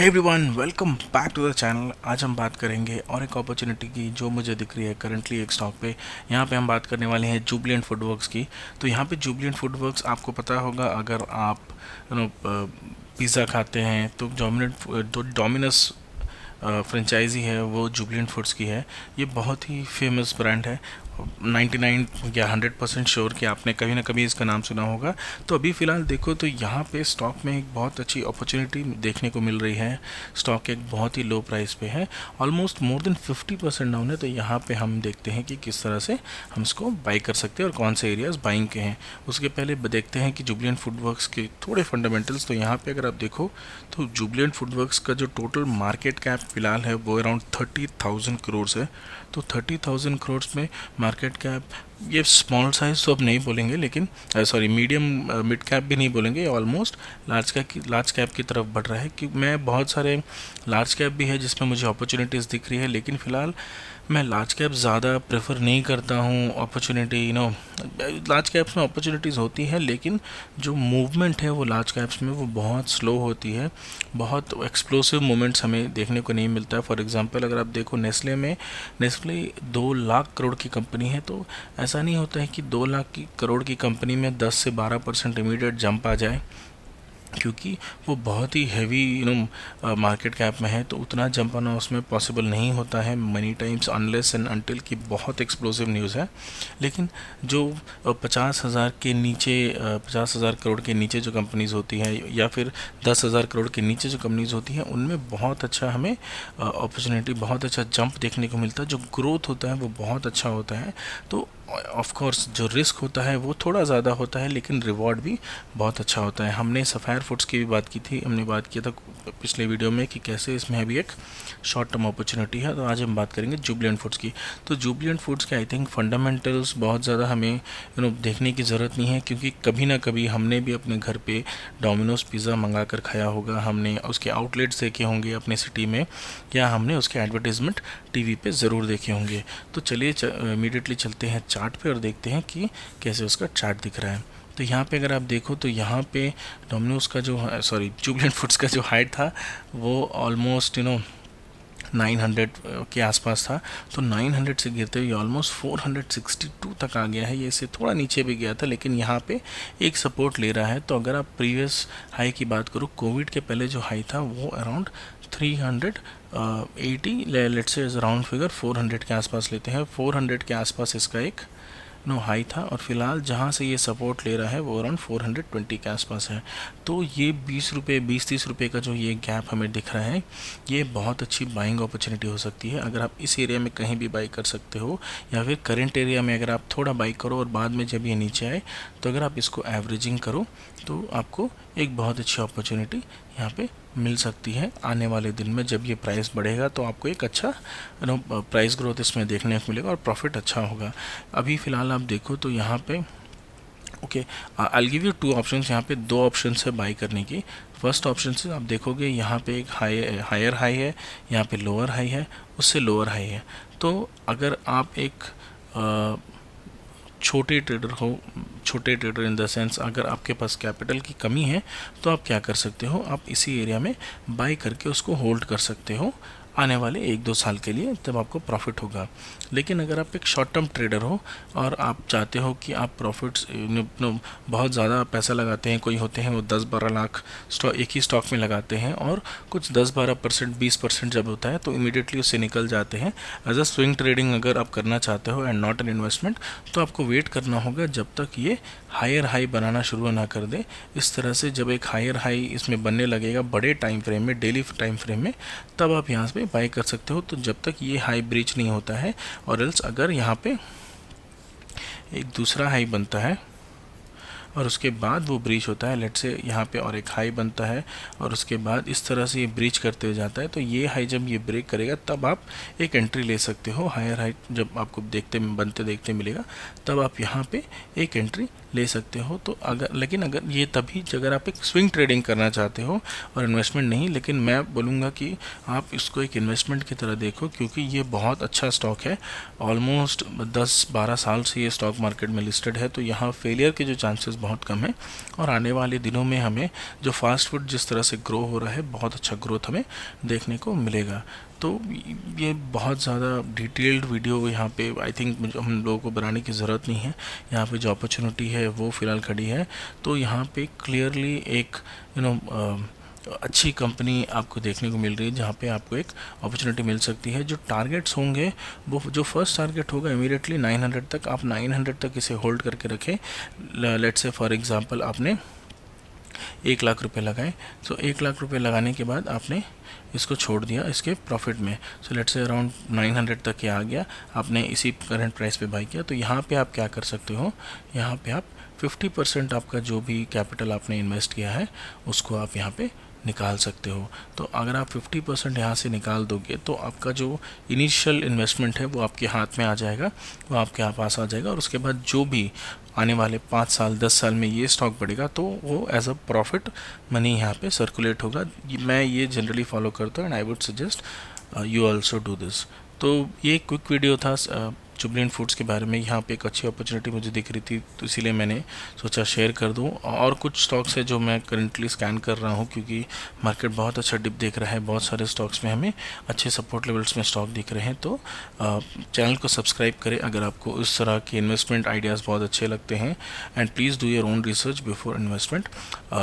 Hey everyone, welcome back to the channel. आज हम बात करेंगे और एक अपॉर्चुनिटी की जो मुझे दिख रही है करंटली एक स्टॉक पे। यहाँ पे हम बात करने वाले हैं जुबिलेंट फूडवर्क्स की। तो यहाँ पे जुबिलेंट फूडवर्क्स आपको पता होगा, अगर आप पिज़्ज़ा खाते हैं तो डोमिनस फ्रेंचाइजी है वो जुबिलेंट फूड्स की है। ये बहुत ही फेमस ब्रांड है। 99 या 100% श्योर कि आपने कभी ना कभी इसका नाम सुना होगा। तो अभी फ़िलहाल देखो तो यहाँ पे स्टॉक में एक बहुत अच्छी अपॉर्चुनिटी देखने को मिल रही है। स्टॉक एक बहुत ही लो प्राइस पे है, ऑलमोस्ट मोर देन 50% डाउन है। तो यहाँ पे हम देखते हैं कि किस तरह से हम इसको बाई कर सकते हैं और कौन से एरियाज बाइंग के हैं। उसके पहले देखते हैं कि जुबिलेंट फूडवर्क्स के थोड़े फंडामेंटल्स। तो यहाँ पे अगर आप देखो तो जुबिलेंट फूडवर्क्स का जो टोटल मार्केट कैप फिलहाल है वो अराउंड 30,000 करोड़ है। तो 30,000 करोड़ में मार्केट कैप, ये स्मॉल साइज तो अब नहीं बोलेंगे, लेकिन सॉरी मीडियम मिड कैप भी नहीं बोलेंगे, ऑलमोस्ट लार्ज कैप की तरफ बढ़ रहा है। कि मैं बहुत सारे लार्ज कैप भी है जिसमें मुझे अपॉर्चुनिटीज़ दिख रही है, लेकिन फ़िलहाल मैं लार्ज कैप ज़्यादा प्रेफर नहीं करता हूँ। अपॉर्चुनिटी लार्ज कैप्स में अपॉर्चुनिटीज़ होती है, लेकिन जो मूवमेंट है वो लार्ज कैप्स में वो बहुत स्लो होती है। बहुत एक्सप्लोसिव मूवमेंट्स हमें देखने को नहीं मिलता है। फॉर एग्जांपल अगर आप देखो नेस्ले 2 लाख करोड़ की कंपनी है। तो ऐसा नहीं होता है कि 2 लाख की करोड़ की कंपनी में 10 से 12% इमीडिएट जंप आ जाए, क्योंकि वो बहुत ही हैवी मार्केट कैप में है। तो उतना जंप आना उसमें पॉसिबल नहीं होता है money times, unless and until की बहुत एक्सप्लोसिव न्यूज़ है। लेकिन जो 50,000 के नीचे 50,000 करोड़ के नीचे जो कंपनीज़ होती हैं, या फिर 10,000 करोड़ के नीचे जो कंपनीज़ होती हैं, उनमें बहुत अच्छा हमें अपॉर्चुनिटी, बहुत अच्छा जंप देखने को मिलता है। जो ग्रोथ होता है वो बहुत अच्छा होता है। तो ऑफ कोर्स जो रिस्क होता है वो थोड़ा ज़्यादा होता है, लेकिन रिवॉर्ड भी बहुत अच्छा होता है। हमने सफ़ायर फूड्स की भी बात की थी, हमने बात किया था पिछले वीडियो में कि कैसे इसमें अभी एक शॉर्ट टर्म अपॉर्चुनिटी है। तो आज हम बात करेंगे जुबिलेंट फूड्स की। तो जुबिलेंट फूड्स के आई थिंक फंडामेंटल्स बहुत ज़्यादा हमें देखने की ज़रूरत नहीं है, क्योंकि कभी ना कभी हमने भी अपने घर पे डोमिनोज पिज़्ज़ा मंगा कर खाया होगा, हमने उसके आउटलेट्स देखे होंगे अपने सिटी में, या हमने उसके एडवर्टीज़मेंट टीवी पे ज़रूर देखे होंगे। तो चलिए इमीडिएटली चलते हैं चार्ट पे और देखते हैं कि कैसे उसका चार्ट दिख रहा है। तो यहाँ पे अगर आप देखो तो यहाँ पे डोमिनोज का जो जुबिलेंट फूड्स का जो हाइट था वो ऑलमोस्ट 900 के आसपास था। तो 900 से गिरते हुए ऑलमोस्ट 462 तक आ गया है। ये इससे थोड़ा नीचे भी गया था, लेकिन यहाँ पे एक सपोर्ट ले रहा है। तो अगर आप प्रीवियस हाई की बात करो, कोविड के पहले जो हाई था वो around 380, let's say round figure 400 के आसपास लेते हैं। 400 के आसपास इसका एक हाई था, और फिलहाल जहाँ से ये सपोर्ट ले रहा है वो अराउंड 420 के आसपास है। तो ये 20-30 रुपये का जो ये गैप हमें दिख रहा है, ये बहुत अच्छी बाइंग अपॉर्चुनिटी हो सकती है। अगर आप इस एरिया में कहीं भी बाई कर सकते हो, या फिर करंट एरिया में अगर आप थोड़ा बाई करो और बाद में जब ये नीचे आए तो अगर आप इसको एवरेजिंग करो तो आपको एक बहुत अच्छी अपॉर्चुनिटी यहाँ पे मिल सकती है। आने वाले दिन में जब ये प्राइस बढ़ेगा तो आपको एक अच्छा प्राइस ग्रोथ इसमें देखने को मिलेगा और प्रॉफिट अच्छा होगा। अभी फ़िलहाल आप देखो तो यहाँ पे okay, I give you 2 options. यहाँ पे 2 ऑप्शन है बाई करने की। फर्स्ट ऑप्शन से आप देखोगे यहाँ पे एक हायर हाई है, यहाँ पे लोअर हाई है, उससे लोअर हाई है। तो अगर आप एक छोटे ट्रेडर इन द सेंस, अगर आपके पास कैपिटल की कमी है तो आप क्या कर सकते हो, आप इसी एरिया में बाई करके उसको होल्ड कर सकते हो आने वाले 1-2 साल के लिए, तब आपको प्रॉफिट होगा। लेकिन अगर आप एक शॉर्ट टर्म ट्रेडर हो और आप चाहते हो कि आप प्रॉफिट्स बहुत ज़्यादा पैसा लगाते हैं, कोई होते हैं वो 10-12 लाख एक ही स्टॉक में लगाते हैं, और कुछ 10-12% 20% जब होता है तो इमीडिएटली उससे निकल जाते हैं। एज अ स्विंग ट्रेडिंग अगर आप करना चाहते हो एंड नॉट एन इन्वेस्टमेंट, तो आपको वेट करना होगा जब तक ये हायर हाई बनाना शुरू ना कर दे। इस तरह से जब एक हायर हाई इसमें बनने लगेगा बड़े टाइम फ्रेम में, डेली टाइम फ्रेम में, तब आप यहाँ से बाई कर सकते हो। तो जब तक ये हाई ब्रीच नहीं होता है, और एल्स अगर यहाँ पे एक दूसरा हाई बनता है और उसके बाद वो ब्रीच होता है, लेट से यहाँ पे और एक हाई बनता है और उसके बाद इस तरह से ये ब्रीच करते हुए जाता है, तो ये हाई जब ये ब्रेक करेगा तब आप एक एंट्री ले सकते हो। हायर हाई जब आपको बनते देखते मिलेगा तब आप यहाँ पे एक एंट्री ले सकते हो। तो लेकिन अगर ये तभी अगर आप एक स्विंग ट्रेडिंग करना चाहते हो और इन्वेस्टमेंट नहीं, लेकिन मैं बोलूँगा कि आप इसको एक इन्वेस्टमेंट की तरह देखो, क्योंकि ये बहुत अच्छा स्टॉक है। ऑलमोस्ट 10-12 साल से ये स्टॉक मार्केट में लिस्टेड है, तो यहाँ फेलियर के जो चांसेस बहुत कम है और आने वाले दिनों में हमें जो फास्ट फूड जिस तरह से ग्रो हो रहा है, बहुत अच्छा ग्रोथ हमें देखने को मिलेगा। तो ये बहुत ज़्यादा डिटेल्ड वीडियो यहाँ पे आई थिंक हम लोगों को बनाने की ज़रूरत नहीं है। यहाँ पे जो अपॉर्चुनिटी है वो फ़िलहाल खड़ी है। तो यहाँ पे क्लियरली एक अच्छी कंपनी आपको देखने को मिल रही है जहाँ पे आपको एक अपॉर्चुनिटी मिल सकती है। जो टारगेट्स होंगे वो जो फर्स्ट टारगेट होगा इमीडिएटली 900 तक, आप 900 तक इसे होल्ड करके रखें। लेट्स से फॉर एग्जांपल आपने 1 लाख रुपए लगाए, तो 1 लाख रुपए लगाने के बाद आपने इसको छोड़ दिया इसके प्रॉफिट में। सो लेट्स से अराउंड 900 तक ये आ गया, आपने इसी करंट प्राइस पे बाई किया। तो यहाँ पे आप क्या कर सकते हो, यहाँ पे आप 50% आपका जो भी कैपिटल आपने इन्वेस्ट किया है उसको आप यहाँ पे निकाल सकते हो। तो अगर आप 50% यहाँ से निकाल दोगे तो आपका जो इनिशियल इन्वेस्टमेंट है वो आपके हाथ में आ जाएगा, वो आपके पास आ जाएगा। और उसके बाद जो भी आने वाले 5 साल 10 साल में ये स्टॉक बढ़ेगा तो वो एज अ प्रॉफिट मनी यहाँ पे सर्कुलेट होगा। मैं ये जनरली फॉलो करता हूँ and I would suggest you also do this. तो ये क्विक वीडियो था जुबलेंट फूड्स के बारे में। यहाँ पे एक अच्छी अपॉर्चुनिटी मुझे दिख रही थी तो इसीलिए मैंने सोचा शेयर कर दूँ। और कुछ स्टॉक्स है जो मैं करंटली स्कैन कर रहा हूँ क्योंकि मार्केट बहुत अच्छा डिप देख रहा है, बहुत सारे स्टॉक्स में हमें अच्छे सपोर्ट लेवल्स में स्टॉक दिख रहे हैं। तो चैनल को सब्सक्राइब करें अगर आपको इस तरह के इन्वेस्टमेंट आइडियाज़ बहुत अच्छे लगते हैं, and please do your own research before investment.